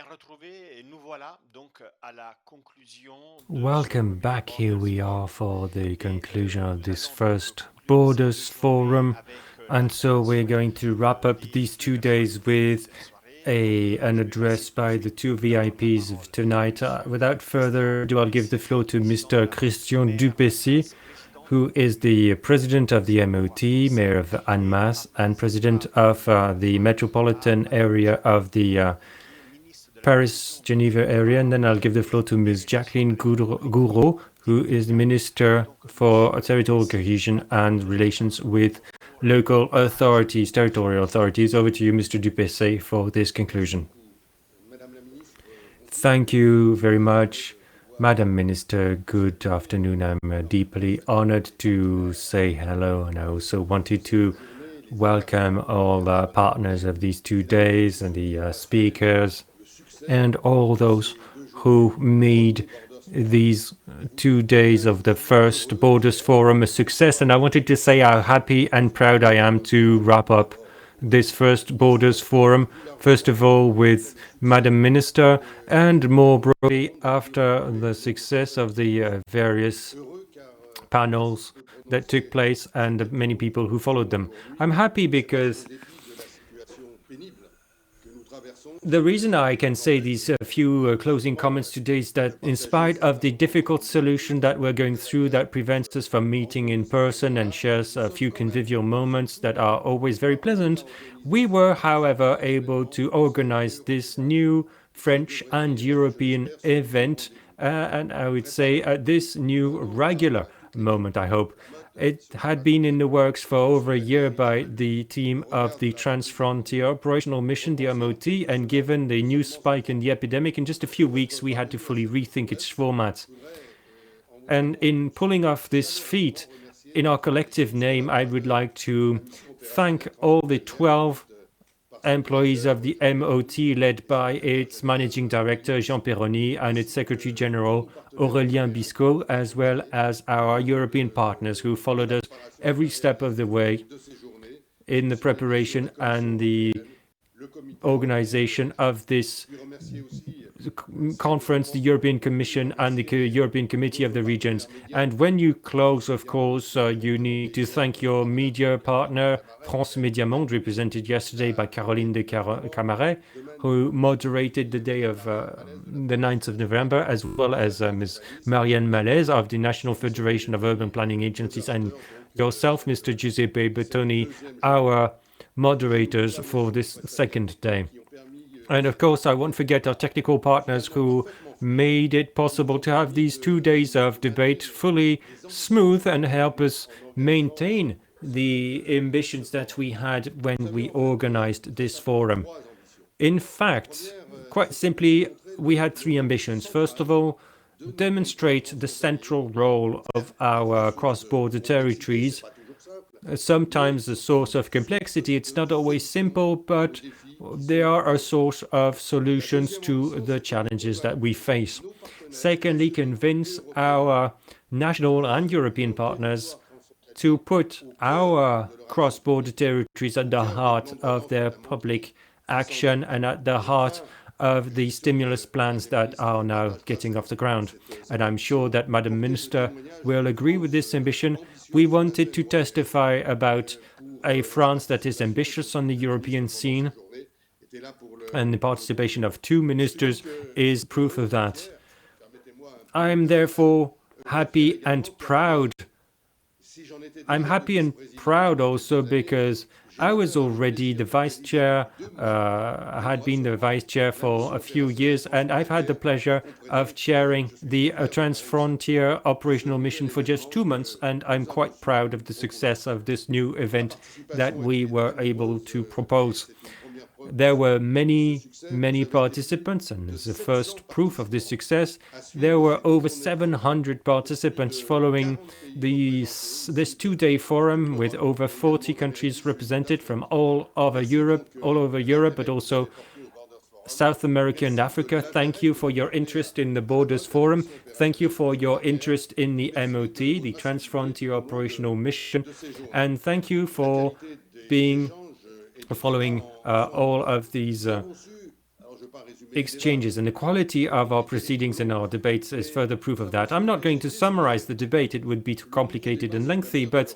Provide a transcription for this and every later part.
bien retrouvés et nous voilà donc à la conclusion de ce Welcome premier back. Here Borders we are Forum. for the Et conclusion of nous this allons donc first conclure cette Borders journée Forum. avec And so we're l'intervention going to wrap up des these deux 2 days personnalités de with cette soirée. Donc an je vais passer address tout de by the suite two d'abord la VIPs of parole à tonight. Monsieur Without Christian further ado, I'll give the Dupessey, floor to président de Mr. la Christian maire Dupessey, d'Annemasse, président who is the president of the MOT, mayor of et Annemasse, and president Annemasse of the Metropolitan Madame area of the qui est ministre de la Paris, Cohésion du Geneva area. And then I'll give the floor to Ms. Jacqueline Gourault, who is the Minister for Territorial Cohesion and Relations with Local Authorities, Territorial Authorities. Over to you, Mr. Dupessey, for this conclusion. Thank you very much, Madam Minister. Good afternoon. I'm deeply honored to say hello, and I also wanted to welcome all the partners of these 2 days and the speakers and all those who made these 2 days of the first Borders Forum a success. And I wanted to say how happy and proud I am to wrap up this first Borders Forum, first of all with Madam Minister, and more broadly after the success of the various panels that took place and the many people who followed them. I'm happy because the reason I can say these few closing comments today is that in spite of the difficult solution that we're going through that prevents us from meeting in person and shares a few convivial moments that are always very pleasant, we were, however, able to organize this new French and European event, and I would say this new regular moment, I hope. It had been in the works for over a year by the team of the Transfrontier Operational Mission, the MOT, and given the new spike in the epidemic, in just a few weeks we had to fully rethink its format. And in pulling off this feat, in our collective name, I would like to thank all the 12 employees of the MOT, led by its managing director, Jean Perroni, and its secretary general, Aurélien Biscot, as well as our European partners who followed us every step of the way in the preparation and the organization of this conference, the European Commission and the European Committee of the Regions. And when you close, of course, you need to thank your media partner, France Média Monde, represented yesterday by Caroline de Camaret, who moderated the day of the 9th of November, as well as Ms. Marianne Malaise of the National Federation of Urban Planning Agencies, and yourself, Mr. Giuseppe Bertoni, our moderators for this second day. And of course, I won't forget our technical partners who made it possible to have these 2 days of debate fully smooth and help us maintain the ambitions that we had when we organized this forum. In fact, quite simply, we had 3 ambitions. First of all, demonstrate the central role of our cross-border territories. Sometimes a source of complexity. It's not always simple, but they are a source of solutions to the challenges that we face. Secondly, convince our national and European partners to put our cross-border territories at the heart of their public action and at the heart of the stimulus plans that are now getting off the ground. And I'm sure that Madam Minister will agree with this ambition. We wanted to testify about a France that is ambitious on the European scene, and the participation of 2 ministers is proof of that. I'm therefore happy and proud. I'm happy and proud also because I was already the vice chair. I had been the vice chair for a few years, and I've had the pleasure of chairing the Transfrontier Operational Mission for just 2 months, and I'm quite proud of the success of this new event that we were able to propose. There were many participants, and as the first proof of this success, there were over 700 participants following this 2-day forum with over 40 countries represented from all over Europe, but also South America and Africa. Thank you for your interest in the Borders Forum. Thank you for your interest in the MOT, the Transfrontier Operational Mission, and thank you for following all of these exchanges, and the quality of our proceedings and our debates is further proof of that. I'm not going to summarize the debate, it would be too complicated and lengthy, but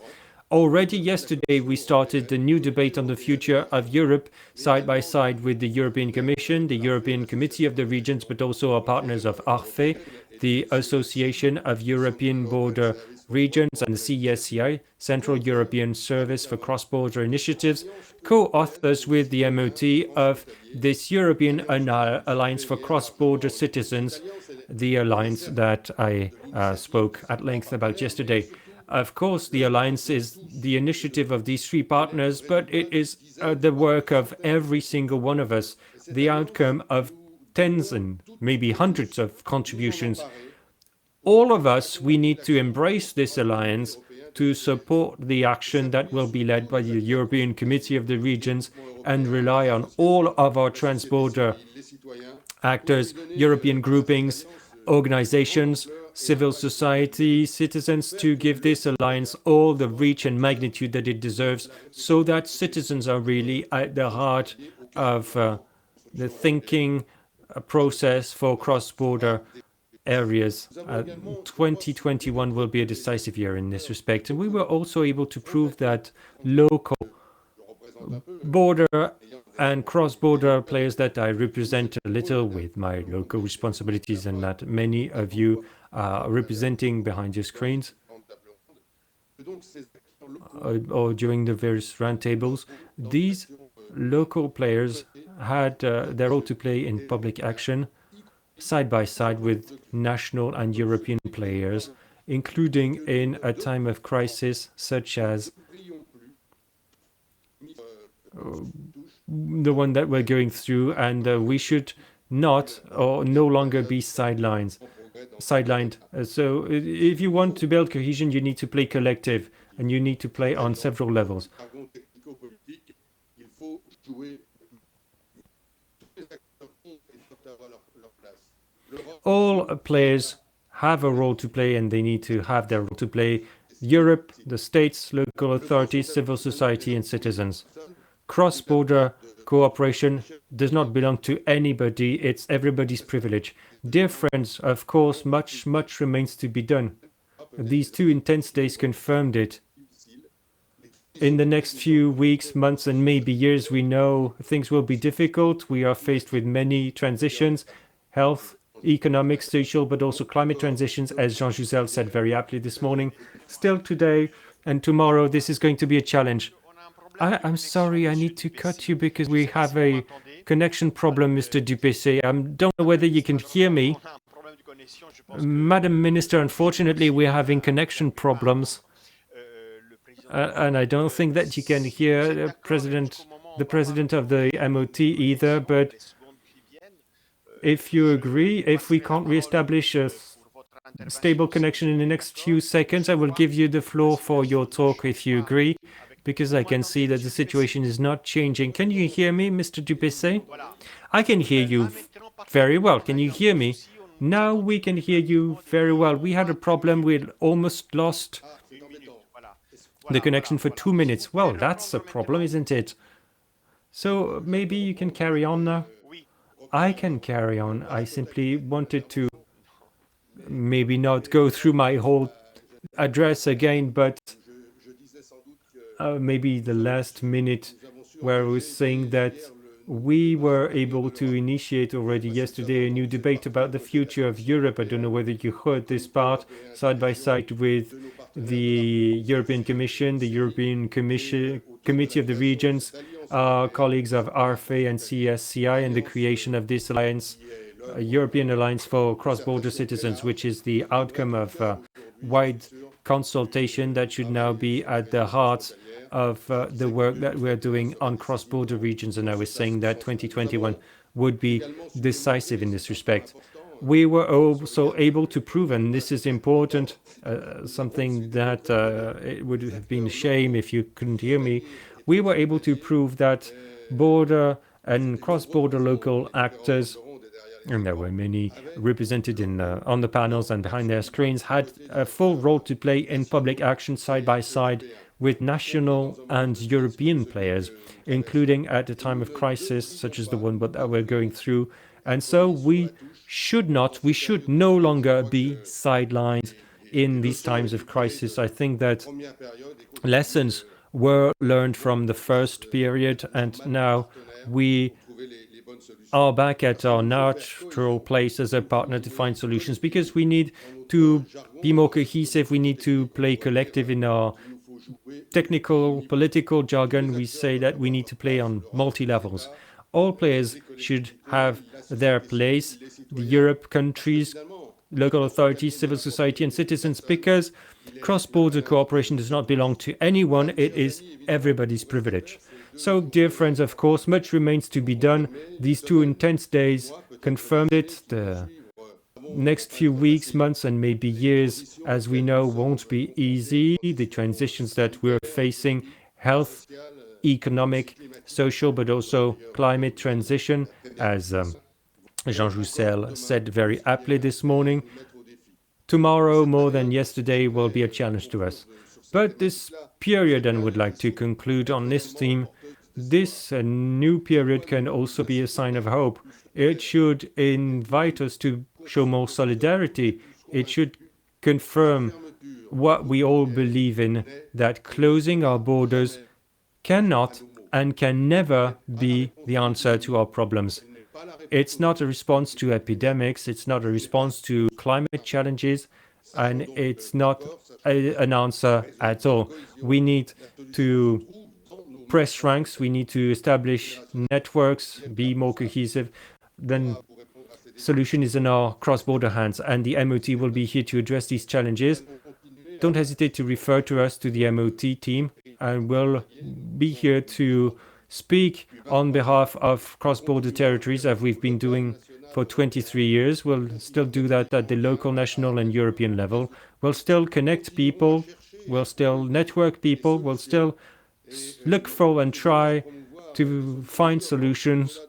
already yesterday we started a new debate on the future of Europe, side by side with the European Commission, the European Committee of the Regions, but also our partners of ARFE, the Association of European Border Regions, and the CESCI, Central European Service for Cross-Border Initiatives, co-authors with the MOT of this European Alliance for Cross-Border Citizens, the alliance that I spoke at length about yesterday. Of course, the alliance is the initiative of these three partners, but it is the work of every single one of us, the outcome of tens and maybe hundreds of contributions. All of us, we need to embrace this alliance to support the action that will be led by the European Committee of the Regions and rely on all of our transborder actors, European groupings, organizations, civil society, citizens, to give this alliance all the reach and magnitude that it deserves, so that citizens are really at the heart of the thinking process for cross-border areas. 2021 will be a decisive year in this respect, and we were also able to prove that local border and cross-border players that I represent a little with my local responsibilities, and that many of you are representing behind your screens or during the various roundtables. These local players had their role to play in public action, side by side with national and European players, including in a time of crisis such as the one that we're going through, and we should not or no longer be sidelined. So if you want to build cohesion, you need to play collective, and you need to play on several levels. All players have a role to play, and they need to have their role to play. Europe, the states, local authorities, civil society, and citizens. Cross-border cooperation does not belong to anybody, it's everybody's privilege. Dear friends, of course, much remains to be done. These 2 intense days confirmed it. In the next few weeks, months, and maybe years, we know things will be difficult. We are faced with many transitions, health, economic, social, but also climate transitions, as Jean Jouzel said very aptly this morning. Still today and tomorrow, this is going to be a challenge. I'm sorry, I need to cut you because we have a connection problem, Mr. Dupessey. I don't know whether you can hear me. Madam Minister, unfortunately, we're having connection problems. And I don't think that you can hear the president of the MOT either, but if you agree, if we can't reestablish a stable connection in the next few seconds, I will give you the floor for your talk if you agree, because I can see that the situation is not changing. Can you hear me, Mr. Dupessey? I can hear you very well. Can you hear me? Now we can hear you very well. We had a problem. We almost lost the connection for 2 minutes. Well, that's a problem, isn't it? So maybe you can carry on now. I can carry on. I simply wanted to maybe not go through my whole address again, but maybe the last minute where I was saying that we were able to initiate already yesterday a new debate about the future of Europe. I don't know whether you heard this part, side by side with the European Commission, the European Committee of the Regions, our colleagues of ARFE and CSCI, and the creation of this alliance, European Alliance for Cross-Border Citizens, which is the outcome of wide consultation that should now be at the heart of the work that we're doing on cross-border regions. And I was saying that 2021 would be decisive in this respect. We were also able to prove, and this is important, something that it would have been a shame if you couldn't hear me, we were able to prove that border and cross-border local actors, and there were many represented on the panels and behind their screens, had a full role to play in public action side by side with national and European players, including at a time of crisis such as the one that we're going through, And so we should no longer be sidelined in these times of crisis. I think that lessons were learned from the first period, and now we are back at our natural place as a partner to find solutions, because we need to be more cohesive. We need to play collective. In our technical political jargon, we say that we need to play on multi-levels. All players should have their place, the Europe countries, local authorities, civil society, and citizens, because cross-border cooperation does not belong to anyone. It is everybody's privilege. So, dear friends, of course, much remains to be done. These 2 intense days confirmed it. The next few weeks, months, and maybe years, as we know, won't be easy. The transitions that we're facing, health, economic, social, but also climate transition, as Jean Joussel said very aptly this morning. Tomorrow, more than yesterday, will be a challenge to us. But this period, and would like to conclude on this theme, this new period can also be a sign of hope. It should invite us to show more solidarity. It should confirm what we all believe in, that closing our borders cannot and can never be the answer to our problems. It's not a response to epidemics, it's not a response to climate challenges, and it's not an answer at all. We need to press ranks, we need to establish networks, be more cohesive. Then solution is in our cross-border hands, and the MOT will be here to address these challenges. Don't hesitate to refer to us, to the MOT team, and we'll be here to speak on behalf of cross-border territories, as we've been doing for 23 years. We'll still do that at the local, national, and European level. We'll still connect people, we'll still network people, we'll still look for and try to find solutions,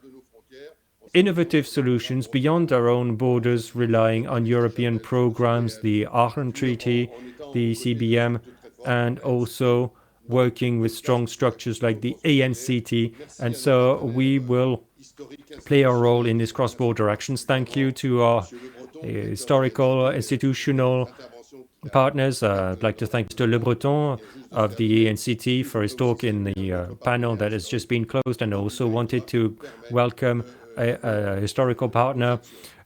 innovative solutions beyond our own borders, relying on European programs, the Aachen Treaty, the CBM, and also working with strong structures like the ANCT. And so we will play our role in these cross-border actions. Thank you to our historical, institutional partners. I'd like to thank Mr. Le Breton of the ANCT for his talk in the panel that has just been closed, and also wanted to welcome a historical partner,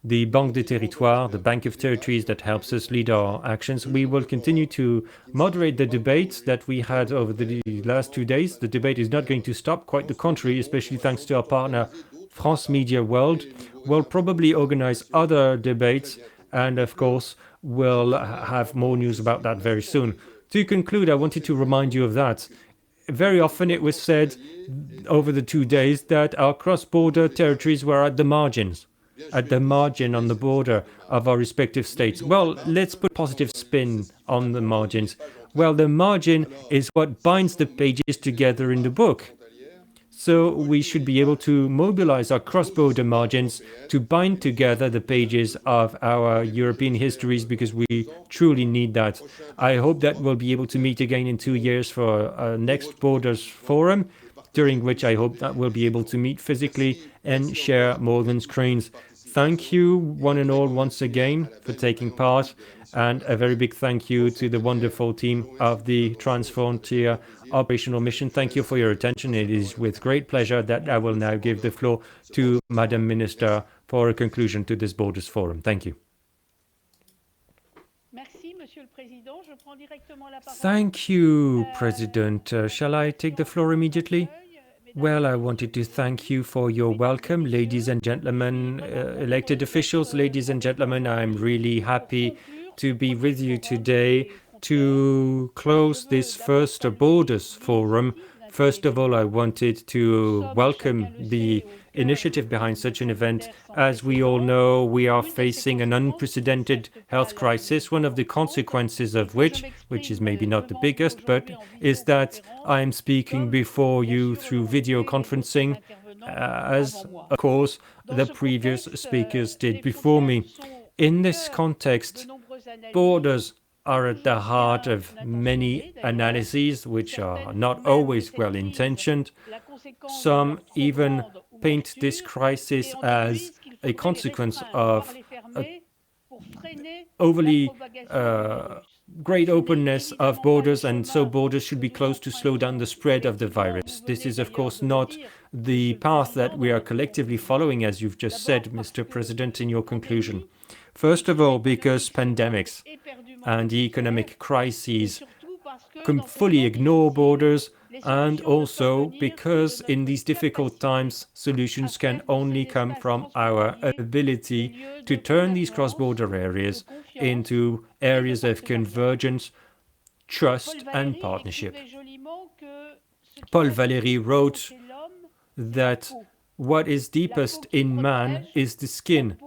the Banque des Territoires, the Bank of Territories, that helps us lead our actions. We will continue to moderate the debate that we had over the last 2 days. The debate is not going to stop, quite the contrary, especially thanks to our partner, France Media World. We'll probably organize other debates, and of course, we'll have more news about that very soon. To conclude, I wanted to remind you of that. Very often it was said over the 2 days that our cross-border territories were at the margins, on the border of our respective states. Well, let's put positive spin on the margins. Well, the margin is what binds the pages together in the book. So we should be able to mobilize our cross-border margins to bind together the pages of our European histories, because we truly need that. I hope that we'll be able to meet again in 2 years for our next Borders Forum, during which I hope that we'll be able to meet physically and share more than screens. Thank you, one and all, once again for taking part, and a very big thank you to the wonderful team of the Transfrontier Operational Mission. Thank you for your attention. It is with great pleasure that I will now give the floor to Madam Minister for a conclusion to this Borders Forum. Thank you. Thank you, President. Shall I take the floor immediately? Well, I wanted to thank you for your welcome, ladies and gentlemen, elected officials, ladies and gentlemen. I'm really happy to be with you today to close this first Borders Forum. First of all, I wanted to welcome the initiative behind such an event. As we all know, we are facing an unprecedented health crisis, one of the consequences of which is maybe not the biggest, but is that I'm speaking before you through video conferencing, as, of course, the previous speakers did before me. In this context, borders are at the heart of many analyses, which are not always well-intentioned. Some even paint this crisis as a consequence of overly great openness of borders, and so borders should be closed to slow down the spread of the virus. This is, of course, not the path that we are collectively following, as you've just said, Mr. President, in your conclusion. First of all, because pandemics and economic crises can fully ignore borders, and also because in these difficult times, solutions can only come from our ability to turn these cross-border areas into areas of convergence, trust, and partnership. Paul Valéry wrote that what is deepest in man is the skin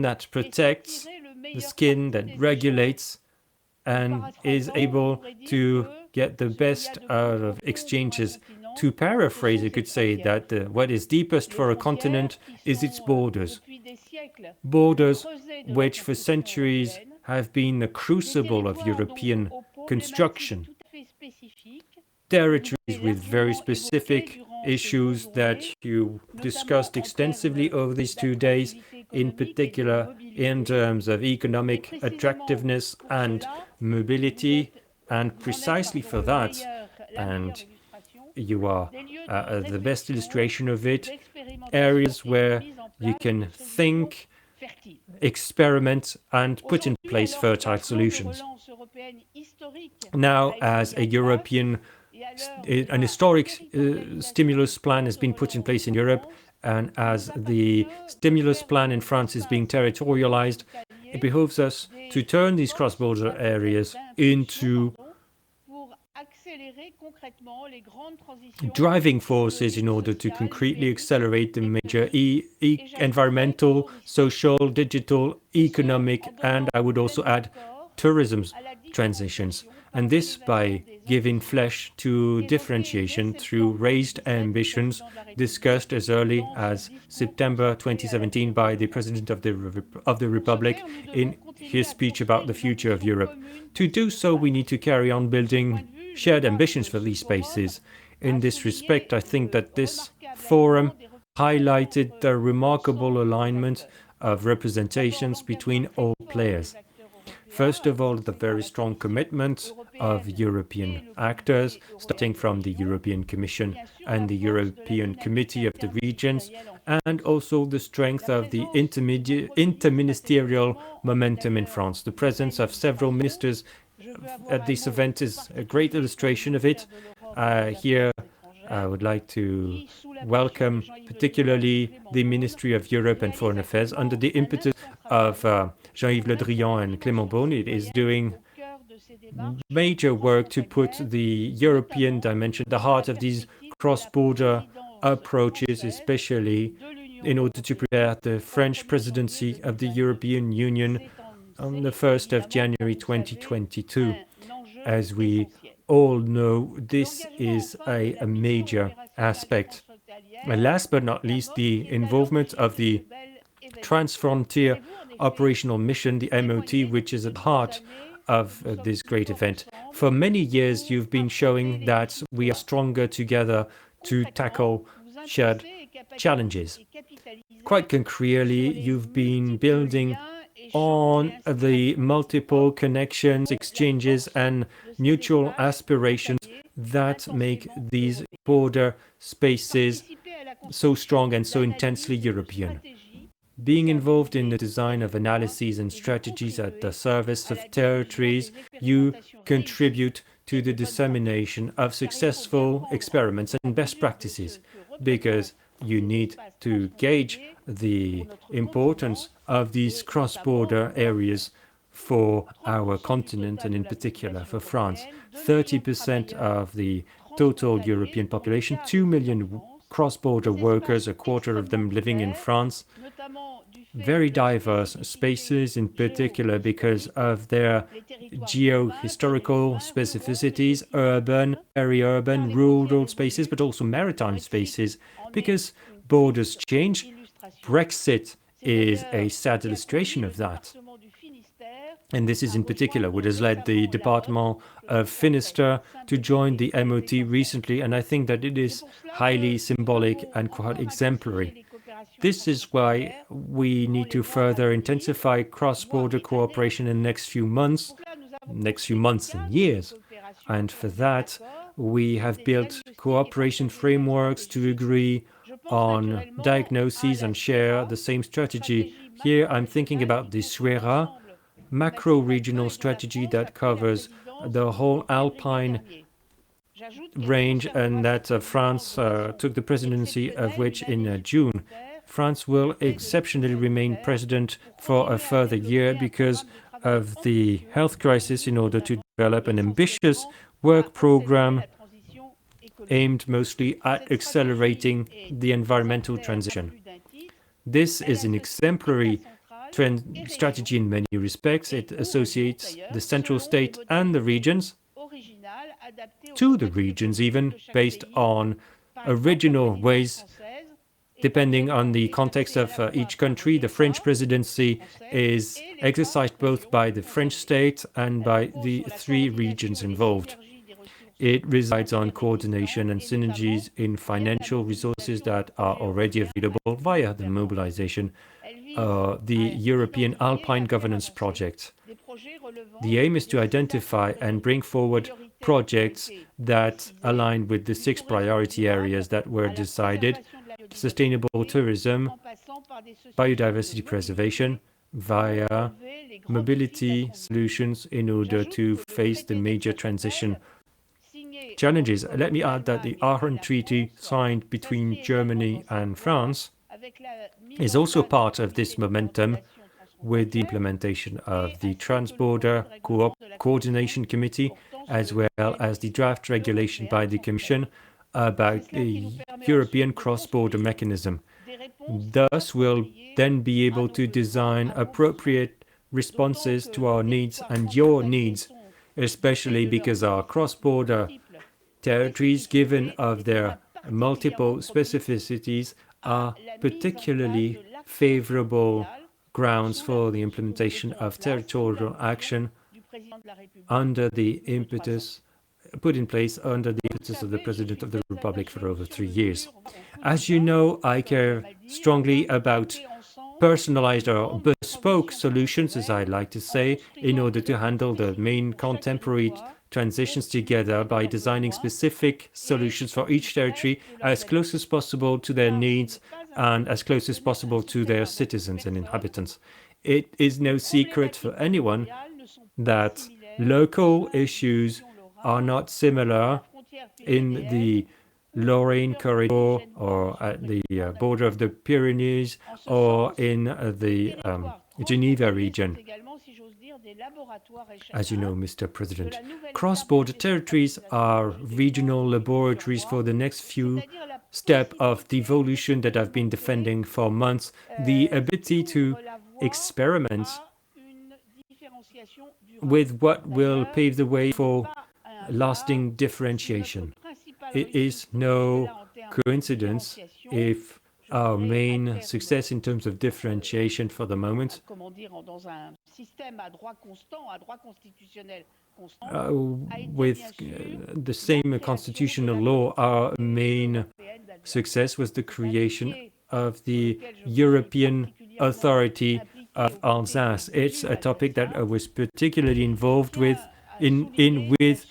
that protects, the skin that regulates, and is able to get the best out of exchanges. To paraphrase, you could say that what is deepest for a continent is its borders. Borders which for centuries have been the crucible of European construction. Territories with very specific issues that you discussed extensively over these 2 days, in particular in terms of economic attractiveness and mobility, and precisely for that, and you are the best illustration of it, areas where you can think, experiment, and put in place fertile solutions. Now, as a European, an historic stimulus plan has been put in place in Europe, and as the stimulus plan in France is being territorialized, it behooves us to turn these cross-border areas into driving forces in order to concretely accelerate the major environmental, social, digital, economic, and I would also add tourism transitions. And this by giving flesh to differentiation through raised ambitions discussed as early as September 2017 by the President of the Republic in his speech about the future of Europe. To do so, we need to carry on building shared ambitions for these spaces. In this respect, I think that this forum highlighted the remarkable alignment of representations between all players. First of all, the very strong commitment of European actors, starting from the European Commission and the European Committee of the Regions, and also the strength of the interministerial momentum in France. The presence of several ministers at this event is a great illustration of it. Here, I would like to welcome particularly the Ministry of Europe and Foreign Affairs under the impetus of Jean-Yves Le Drian and Clément Beaune. It is doing major work to put the European dimension at the heart of these cross-border approaches, especially in order to prepare the French presidency of the European Union on the 1st of January 2022. As we all know, this is a major aspect. And last but not least, the involvement of the Transfrontier Operational Mission, the MOT, which is at the heart of this great event. For many years, you've been showing that we are stronger together to tackle shared challenges. Quite concretely, you've been building on the multiple connections, exchanges, and mutual aspirations that make these border spaces so strong and so intensely European. Being involved in the design of analyses and strategies at the service of territories, you contribute to the dissemination of successful experiments and best practices, because you need to gauge the importance of these cross-border areas for our continent and in particular for France. 30% of the total European population, 2 million cross-border workers, a quarter of them living in France. Very diverse spaces, in particular because of their geo-historical specificities, urban, peri-urban, rural spaces, but also maritime spaces, because borders change. Brexit is a sad illustration of that. And this is in particular what has led the Department of Finistère to join the MOT recently, and I think that it is highly symbolic and quite exemplary. This is why we need to further intensify cross-border cooperation in the next few months and years. And for that, we have built cooperation frameworks to agree on diagnoses and share the same strategy. Here, I'm thinking about the SUERA, macro-regional strategy that covers the whole Alpine range, and that France took the presidency of which in June. France will exceptionally remain president for a further year because of the health crisis in order to develop an ambitious work program aimed mostly at accelerating the environmental transition. This is an exemplary strategy in many respects. It associates the central state and the regions to the regions, even based on original ways, depending on the context of each country. The French presidency is exercised both by the French state and by the three regions involved. It resides on coordination and synergies in financial resources that are already available via the mobilization the European Alpine Governance Project. The aim is to identify and bring forward projects that align with the 6 priority areas that were decided: sustainable tourism, biodiversity preservation, via mobility solutions in order to face the major transition challenges. Let me add that the Aachen Treaty signed between Germany and France is also part of this momentum, with the implementation of the Transborder Coordination Committee, as well as the draft regulation by the Commission about the European cross-border mechanism. Thus, we'll then be able to design appropriate responses to our needs and your needs, especially because our cross-border territories, given of their multiple specificities, are particularly favorable grounds for the implementation of territorial action under the impetus put in place under the impetus of the President of the Republic for over 3 years. As you know, I care strongly about personalized or bespoke solutions, as I like to say, in order to handle the main contemporary transitions together by designing specific solutions for each territory as close as possible to their needs and as close as possible to their citizens and inhabitants. It is no secret for anyone that local issues are not similar in the Lorraine corridor or at the border of the Pyrenees or in the Geneva region. As you know, Mr. President, cross-border territories are regional laboratories for the next few steps of devolution that I've been defending for months, the ability to experiment with what will pave the way for lasting differentiation. It is no coincidence if our main success in terms of differentiation for the moment with the same constitutional law, our main success was the creation of the European Authority of Alsace. It's a topic that I was particularly involved with with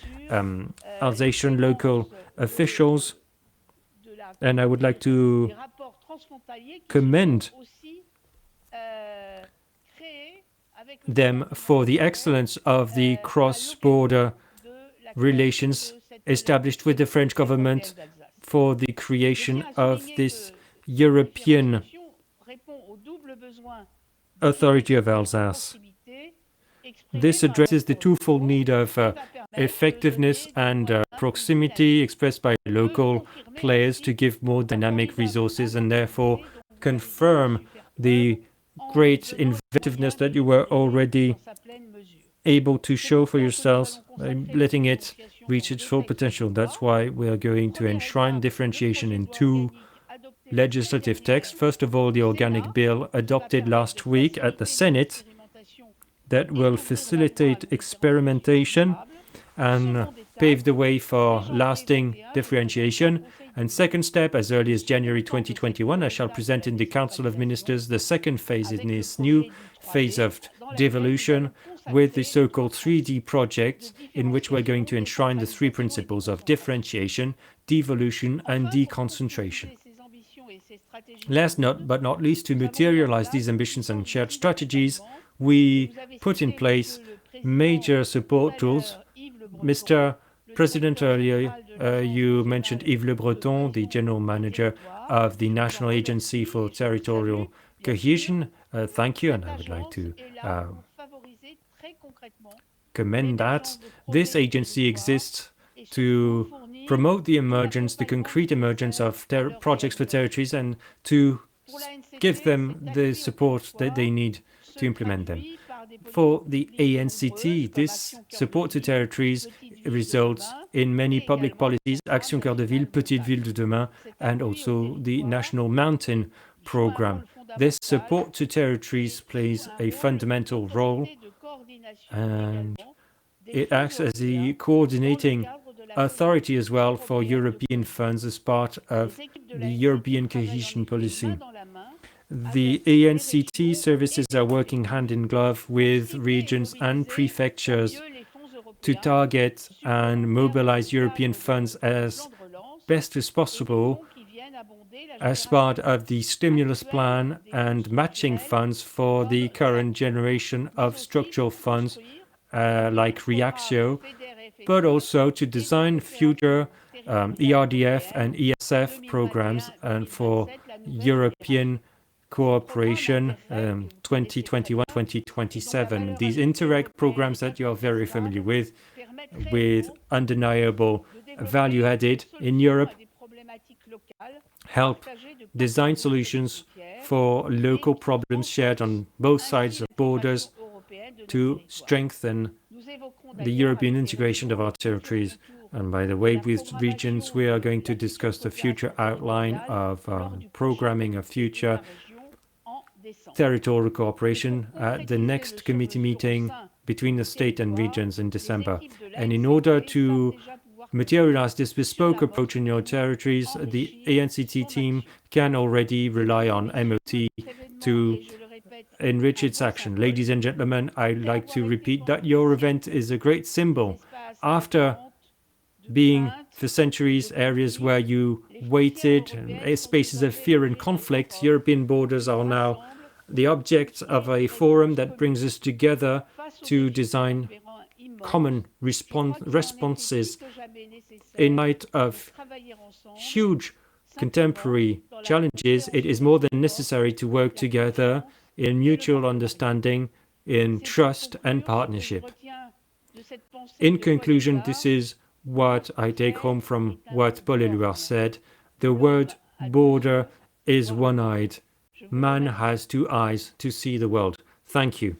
Alsatian local officials, and I would like to commend them for the excellence of the cross-border relations established with the French government for the creation of this European Authority of Alsace. This addresses the twofold need of effectiveness and proximity expressed by local players to give more dynamic resources and therefore confirm the great inventiveness that you were already able to show for yourselves, letting it reach its full potential. That's why we are going to enshrine differentiation in 2 legislative texts. First of all, the organic bill adopted last week at the Senate that will facilitate experimentation and pave the way for lasting differentiation. And second step, as early as January 2021, I shall present in the Council of Ministers the second phase in this new phase of devolution with the so-called 3D project, in which we're going to enshrine the three principles of differentiation, devolution, and deconcentration. Last but not least, to materialize these ambitions and shared strategies, we put in place major support tools. Mr. President, earlier you mentioned Yves Le Breton, the General Manager of the National Agency for Territorial Cohesion. Thank you, and I would like to commend that. This agency exists to promote the emergence, the concrete emergence of projects for territories, and to give them the support that they need to implement them. For the ANCT, this support to territories results in many public policies, Action Cœur de Ville, Petite Ville de Demain, and also the National Mountain Programme. This support to territories plays a fundamental role, and it acts as the coordinating authority as well for European funds as part of the European cohesion policy. The ANCT services are working hand in glove with regions and prefectures to target and mobilize European funds as best as possible as part of the stimulus plan and matching funds for the current generation of structural funds like Reactio, but also to design future ERDF and ESF programs and for European cooperation 2021-2027. These Interreg programs that you're very familiar with undeniable value added in Europe, help design solutions for local problems shared on both sides of borders to strengthen the European integration of our territories. And by the way, with regions, we are going to discuss the future outline of programming of future territorial cooperation at the next committee meeting between the state and regions in December. And in order to materialize this bespoke approach in your territories, the ANCT team can already rely on MOT to enrich its action. Ladies and gentlemen, I'd like to repeat that your event is a great symbol. After being for centuries areas where you waited, spaces of fear and conflict, European borders are now the object of a forum that brings us together to design common responses in light of huge contemporary challenges. It is more than necessary to work together in mutual understanding, in trust and partnership. In conclusion, this is what I take home from what Paul Éluard said. The word border is one-eyed. Man has two eyes to see the world. Thank you.